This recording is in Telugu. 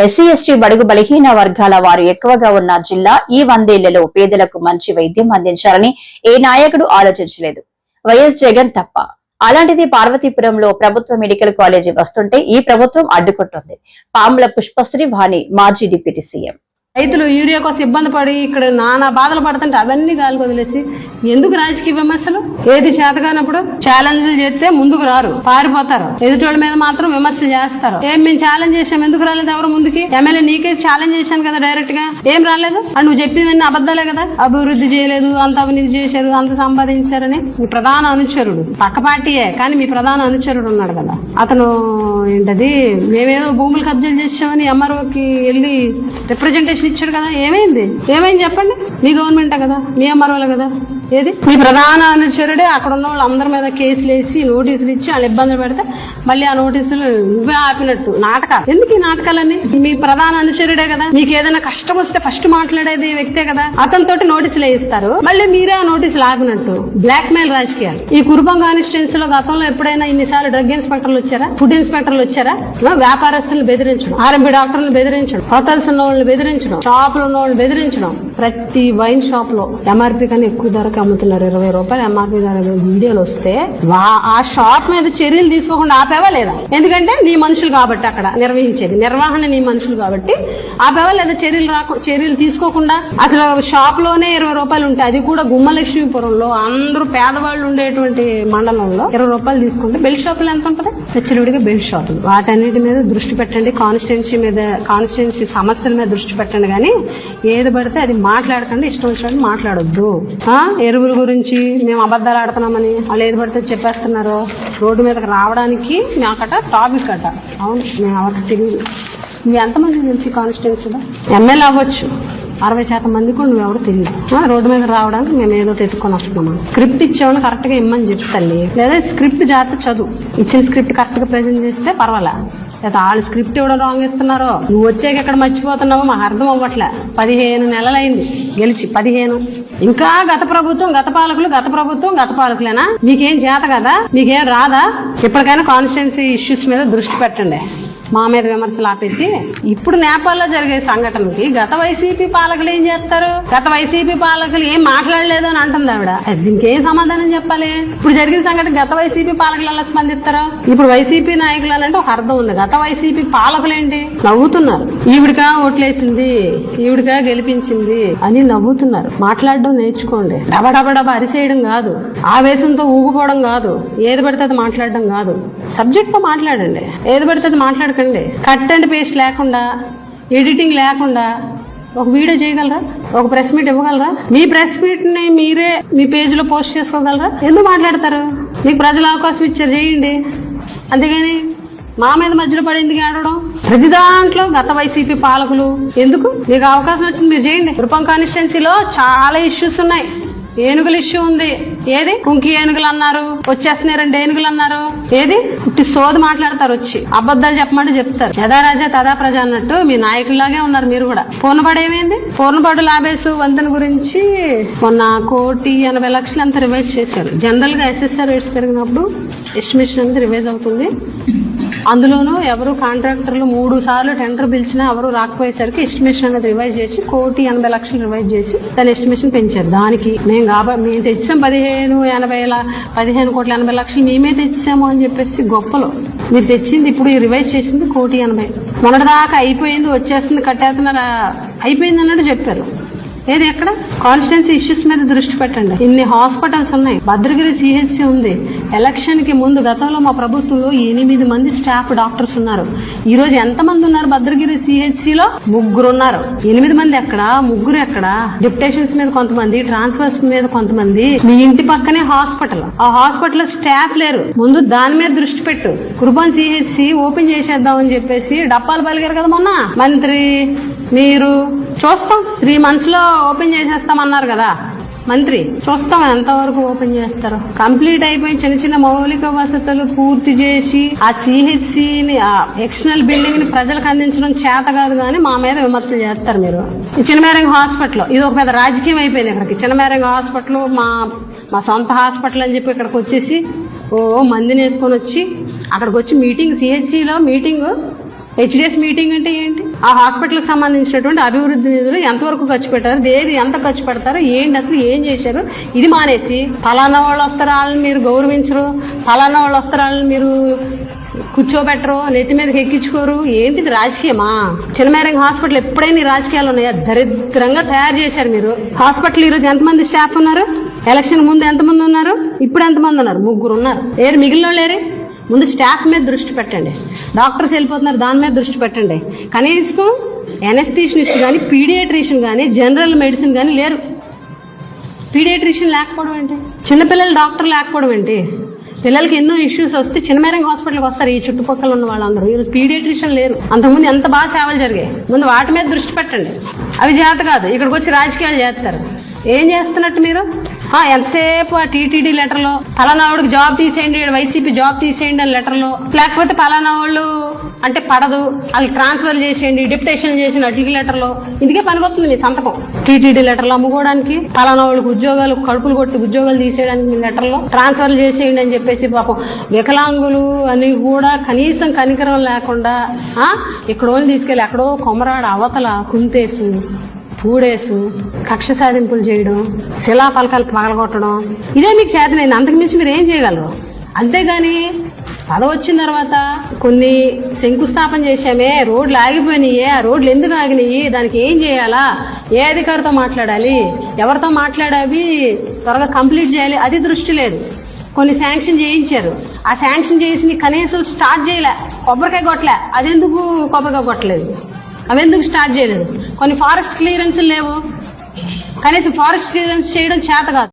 ఎస్సీ ఎస్టీ బడుగు బలహీన వర్గాల వారు ఎక్కువగా ఉన్న జిల్లా ఈ 100 ఏళ్లలో పేదలకు మంచి వైద్యం అందించాలని ఏ నాయకుడు ఆలోచించలేదు, వైఎస్ జగన్ తప్ప. అలాంటిది పార్వతీపురంలో ప్రభుత్వ మెడికల్ కాలేజీ వస్తుంటే ఈ ప్రభుత్వం అడ్డుకుంటుంది. పాముల పుష్పశ్రీ వాణి మాజీ డిప్యూటీ సీఎం. రైతులు యూరియా కోసం ఇబ్బంది పడి ఇక్కడ నానా బాధలు పడుతుంటే అవన్నీ గాలికి వదిలేసి ఎందుకు రాజకీయ విమర్శలు? ఏది చేతగానప్పుడు ఛాలెంజ్లు చేస్తే ముందుకు రారు, పారిపోతారు. ఎదుటోళ్ళ మీద మాత్రం విమర్శలు చేస్తారు. మేము ఛాలెంజ్ చేసాం, ఎందుకు రాలేదు ఎవరు ముందుకి? ఎమ్మెల్యే నీకే ఛాలెంజ్ చేశాను కదా డైరెక్ట్ గా, ఏం రాలేదు? అని నువ్వు చెప్పినవన్నీ అబద్ధాలే కదా. అభివృద్ధి చేయలేదు, అంత అవినీతి చేశారు, అంత సంపాదించారని మీ ప్రధాన అనుచరుడు, పక్క పార్టీయే కానీ మీ ప్రధాన అనుచరుడు ఉన్నాడు కదా, అతను ఏంటది మేమేదో భూములు కబ్జాలు చేసామని ఎంఆర్ఓకి వెళ్ళి రిప్రజెంటేషన్ ఇచ్చాడు కదా. ఏమైంది చెప్పండి? మీ గవర్నమెంటే కదా, మీ ఎంఆర్ఓలే కదా. ఏది మీ ప్రధాన అనుచరుడే అక్కడ ఉన్న వాళ్ళందరి మీద కేసులు వేసి నోటీసులు ఇచ్చి వాళ్ళు ఇబ్బందులు పెడితే మళ్ళీ ఆ నోటీసులు నువ్వే ఆపినట్టు నాటకాలు. ఎందుకు ఈ నాటకాలన్నీ? మీ ప్రధాన అనుచరుడే కదా, మీకు ఏదైనా కష్టం వస్తే ఫస్ట్ మాట్లాడేది వ్యక్తే కదా, అతనితోటి నోటీసులు వేయిస్తారు, మళ్ళీ మీరే ఆ నోటీసులు ఆపినట్టు బ్లాక్ మెయిల్ రాజకీయాలు. ఈ కురుపం కాన్స్టిట్యున్సీ లో గతంలో ఎప్పుడైనా ఇన్నిసార్లు డ్రగ్ ఇన్స్పెక్టర్లు వచ్చారా, ఫుడ్ ఇన్స్పెక్టర్లు వచ్చారా? వ్యాపారస్తులను బెదిరించడం, ఆర్ఎంపీ డాక్టర్లను బెదిరించడం, హోటల్స్ ఉన్న వాళ్ళని బెదిరించడం, షాపులు ఉన్న వాళ్ళని బెదిరించడం. ప్రతి వైన్ షాప్ లో ఎంఆర్పీ కన్నా ఎక్కువ ధరకు అమ్ముతున్నారు, 20 రూపాయలు ఎంఆర్పీ ధర వీడియోలు వస్తే ఆ షాప్ మీద చర్యలు తీసుకోకుండా ఆపేవా లేదా? ఎందుకంటే నీ మనుషులు కాబట్టి అక్కడ నిర్వహించేది, నిర్వహణ నీ మనుషులు కాబట్టి ఆపేవా లేదా? చర్యలు తీసుకోకుండా అసలు షాప్ లోనే 20 రూపాయలు ఉంటాయి, అది కూడా గుమ్మలక్ష్మీపురంలో అందరూ పేదవాళ్ళు ఉండేటువంటి మండలంలో 20 రూపాయలు తీసుకుంటే బెల్ట్ షాపులు ఎంత ఉంటుంది? విచ్చలవిడిగా బెల్ట్ షాపులు. వాటన్నిటి మీద దృష్టి పెట్టండి, కాన్స్టిట్యున్సీ సమస్యల మీద దృష్టి పెట్టండి, కానీ ఏది పడితే అది మాట్లాడకండి, ఇష్టం వచ్చినట్టు మాట్లాడొద్దు. ఎరువుల గురించి మేము అబద్ధాలు ఆడుతున్నామని వాళ్ళు ఏది పడితే చెప్పేస్తున్నారు. రోడ్డు మీదకి రావడానికి నాకట టాపిక్ అట. అవును, మేము ఎవరికి తెలియదు. నువ్వు ఎంతమంది తెలిసి కాన్స్టిట్యున్సీలో ఎమ్మెల్యే అవ్వచ్చు, 60% మందికి నువ్వెవరు తెలియదు. రోడ్డు మీద రావడానికి మేము ఏదో ఎత్తుకొని వస్తున్నామా? స్క్రిప్ట్ ఇచ్చేవాళ్ళు కరెక్ట్ గా ఇమ్మని చెప్తాను, లేదా స్క్రిప్ట్ జాగ్రత్త చదువు. ఇచ్చిన స్క్రిప్ట్ కరెక్ట్ గా ప్రెజెంట్ చేస్తే పర్వాలే, లేదా వాళ్ళు స్క్రిప్ట్ ఇవ్వడం రాంగ్ ఇస్తున్నారో నువ్వు వచ్చాక ఎక్కడ మర్చిపోతున్నావో మాకు అర్థం అవ్వట్లే. 15 నెలలైంది గెలిచి, 15. ఇంకా గత పాలకులేనా? మీకేం చేత కదా, మీకేం రాదా? ఇప్పటికైనా కాన్స్టిట్యున్సీ ఇష్యూస్ మీద దృష్టి పెట్టండి, మా మీద విమర్శలు ఆపేసి. ఇప్పుడు నేపాల్లో జరిగే సంఘటనకి గత వైసీపీ పాలకులు ఏం చేస్తారు? గత వైసీపీ పాలకులు ఏం మాట్లాడలేదు అని అంటుంది ఆవిడ. దీనికేం సమాధానం చెప్పాలి? ఇప్పుడు జరిగిన సంఘటన గత వైసీపీ పాలకులు ఎలా స్పందిస్తారో, ఇప్పుడు వైసీపీ నాయకులు అంటే ఒక అర్థం ఉంది, గత వైసీపీ పాలకులేంటి నవ్వుతున్నారు. ఈవిడిగా ఓట్లేసింది, ఈవిడిగా గెలిపించింది అని నవ్వుతున్నారు. మాట్లాడడం నేర్చుకోండి, డబడబడబ అరిసేయడం కాదు, ఆవేశంతో ఊగిపోవడం కాదు, ఏది పడితే అది మాట్లాడడం కాదు. సబ్జెక్ట్ తో మాట్లాడండి, ఏది పడితే అది మాట్లాడకండి. కట్ అండ్ పేస్ట్ లేకుండా, ఎడిటింగ్ లేకుండా ఒక వీడియో చేయగలరా? ఒక ప్రెస్ మీట్ ఇవ్వగలరా? మీ ప్రెస్ మీట్ ని మీరే మీ పేజ్ లో పోస్ట్ చేసుకోగలరా? ఎందుకు మాట్లాడతారు? మీకు ప్రజలు అవకాశం ఇచ్చారు, చేయండి. అంతేగాని మా మీద మధ్యలో పడి ఎందుకు ఆడడం? ప్రతి దాంట్లో గత వైసీపీ పాలకులు ఎందుకు? మీకు అవకాశం వచ్చింది, మీరు చేయండి. కురుపం కాన్స్టిట్యున్సీలో చాలా ఇష్యూస్ ఉన్నాయి. ఏనుగుల ఇష్యూ ఉంది, ఏది కుంకి ఏనుగులు అన్నారు, వచ్చేస్తున్నాయి 2 ఏనుగులు అన్నారు, ఏది పుట్టి సోది మాట్లాడతారు, వచ్చి అబద్ధాలు చెప్పమంటే చెప్తారు. యథా రాజా తదా ప్రజ అన్నట్టు మీ నాయకుల్లాగే ఉన్నారు మీరు కూడా. పూర్ణపాడు ఏమైంది? పూర్ణపాడు లాబేసు వంతెన గురించి మొన్న 1,80,00,000 అంతా రివైజ్ చేశారు. జనరల్ గా ఎస్ఎస్ఆర్ రేట్స్ పెరిగినప్పుడు ఎస్టిమేషన్ అనేది రివైజ్ అవుతుంది. అందులోనూ ఎవరు కాంట్రాక్టర్లు 3 సార్లు టెండర్ పిలిచినా ఎవరు రాకపోయేసరికి ఎస్టిమేషన్ అనేది రివైజ్ చేసి 1,80,00,000 రివైజ్ చేసి దాని ఎస్టిమేషన్ పెంచారు. దానికి మేము తెచ్చాం 15,80,00,000 మేమే తెచ్చాము అని చెప్పేసి గొప్పలు. మీరు తెచ్చింది ఇప్పుడు రివైజ్ చేసింది 1,80,00,000. మొన్నటిదాకా అయిపోయింది, వచ్చేస్తుంది, కట్టేస్తున్నారు, అయిపోయింది అన్నట్టు చెప్పారు. ఏది ఎక్కడ? కాన్స్టిట్యున్సీ ఇష్యూస్ మీద దృష్టి పెట్టండి. ఇన్ని హాస్పిటల్స్ ఉన్నాయి, భద్రగిరి సిహెచ్సి ఉంది. ఎలక్షన్ కి ముందు గతంలో మా ప్రభుత్వంలో 8 మంది స్టాఫ్ డాక్టర్స్ ఉన్నారు. ఈ రోజు ఎంత మంది ఉన్నారు? భద్రగిరి సిహెచ్సిలో 3 ఉన్నారు. 8 మంది ఎక్కడ? 3 ఎక్కడ? డిప్యుటేషన్స్ మీద కొంతమంది, ట్రాన్స్ఫర్స్ మీద కొంతమంది. మీ ఇంటి పక్కనే హాస్పిటల్, ఆ హాస్పిటల్ లో స్టాఫ్ లేరు. ముందు దాని మీద దృష్టి పెట్టు. కురుపం సిహెచ్సి ఓపెన్ చేసేద్దాం అని చెప్పేసి డప్పాలు పలిగారు కదా మొన్న మంత్రి. మీరు చూస్తాం 3 months లో ఓపెన్ చేసేస్తామన్నారు కదా మంత్రి. చూస్తాం ఎంతవరకు ఓపెన్ చేస్తారు. కంప్లీట్ అయిపోయి చిన్న మౌలిక వసతులు పూర్తి చేసి ఆ సిహెచ్సిని, ఆ ఎక్స్టర్నల్ బిల్డింగ్ ని ప్రజలకు అందించడం చేత కాదు కానీ మా మీద విమర్శలు చేస్తారు మీరు. ఈ చిన్నమేరంగ హాస్పిటల్ ఇది ఒక పెద్ద రాజకీయం అయిపోయింది. ఇక్కడికి చిన్నమేరంగ హాస్పిటల్ మా సొంత హాస్పిటల్ అని చెప్పి ఇక్కడికి వచ్చేసి మందిని వేసుకొని వచ్చి అక్కడికి వచ్చి మీటింగ్, సిహెచ్సిలో మీటింగ్ హెచ్డిఎస్ మీటింగ్ అంటే ఏంటి? ఆ హాస్పిటల్కి సంబంధించినటువంటి అభివృద్ధి నిధులు ఎంతవరకు ఖర్చు పెట్టారు, ఏది ఎంత ఖర్చు పెడతారు, ఏంటి అసలు ఏం చేశారు, ఇది మానేసి ఫలానా వాళ్ళు వస్తారు వాళ్ళని మీరు గౌరవించరు, ఫలానా వాళ్ళు వస్తారు వాళ్ళని మీరు కూర్చోబెట్టరు, నెత్తి మీదకి ఎక్కించుకోరు. ఏంటిది రాజకీయమా? చిన్నమేరంగ హాస్పిటల్ ఎప్పుడైనా ఈ రాజకీయాలు ఉన్నాయా? దరిద్రంగా తయారు చేశారు మీరు. హాస్పిటల్ ఈ రోజు ఎంతమంది స్టాఫ్ ఉన్నారు? ఎలక్షన్ ముందు ఎంతమంది ఉన్నారు? ఇప్పుడు ఎంతమంది ఉన్నారు? 3 ఉన్నారు. మిగిలిన వాళ్ళు ముందు స్టాఫ్ మీద దృష్టి పెట్టండి. డాక్టర్స్ వెళ్ళిపోతున్నారు, దాని మీద దృష్టి పెట్టండి. కనీసం ఎనస్థీషనిస్ట్ కానీ, పీడియాట్రిషియన్ కానీ, జనరల్ మెడిసిన్ కానీ లేరు. పీడియాట్రిషియన్ లేకపోవడం ఏంటి? చిన్నపిల్లల డాక్టర్ లేకపోవడం ఏంటి? పిల్లలకి ఎన్నో ఇష్యూస్ వస్తే చిన్నమేరంగ హాస్పిటల్కి వస్తారు ఈ చుట్టుపక్కల ఉన్న వాళ్ళందరూ. ఈరోజు పీడియాట్రిషియన్ లేరు. అంతకుముందు ఎంత బాగా సేవలు జరిగాయి. ముందు వాటి మీద దృష్టి పెట్టండి. అవి చేత కాదు, ఇక్కడికి వచ్చి రాజకీయాలు చేస్తారు. ఏం చేస్తున్నట్టు మీరు? ఎంతసేపు ఆ టీటీడీ లెటర్లో ఫలానా వాడికి జాబ్ తీసేయండి, వైసీపీ జాబ్ తీసేయండి అని లెటర్లో, లేకపోతే ఫలానా వాళ్ళు అంటే పడదు వాళ్ళు ట్రాన్స్ఫర్ చేసేయండి, డిప్యుటేషన్ చేసిన అట్లకి లెటర్లో. ఇందుకే పనికొస్తుంది మీ సంతకం. టీటీడీ లెటర్లు అమ్ముకోవడానికి, ఫలానా వాళ్ళకి ఉద్యోగాలు కడుపులు కొట్టి ఉద్యోగాలు తీసేయడానికి మీ లెటర్లో ట్రాన్స్ఫర్ చేసేయండి అని చెప్పేసి పాపం వికలాంగులు అని కూడా కనీసం కనికరం లేకుండా ఇక్కడ వాళ్ళు తీసుకెళ్ళి ఎక్కడో కొమరాడు అవతల కుంతేసు పూడేసు కక్ష సాధింపులు చేయడం, శిలాఫలకాలు పగలగొట్టడం, ఇదే మీకు చేతనైంది. అంతకుమించి మీరు ఏం చేయగలరు? అంతేగాని పదవి వచ్చిన తర్వాత కొన్ని శంకుస్థాపన చేశామే, రోడ్లు ఆగిపోయినాయి, ఆ రోడ్లు ఎందుకు ఆగినాయి, దానికి ఏం చేయాలా, ఏ అధికారితో మాట్లాడాలి, ఎవరితో మాట్లాడాలి, త్వరగా కంప్లీట్ చేయాలి, అది దృష్టి లేదు. కొన్ని శాంక్షన్ చేయించారు, ఆ శాంక్షన్ చేసి కనీసం స్టార్ట్ చేయలే, కొబ్బరికాయ కొట్టలే. అదెందుకు కొబ్బరికాయ కొట్టలేదు, అవెందుకు స్టార్ట్ చేయలేదు? కొన్ని ఫారెస్ట్ క్లియరెన్స్ లేవు, కనీసం ఫారెస్ట్ క్లియరెన్స్ చేయడం చేత కాదు.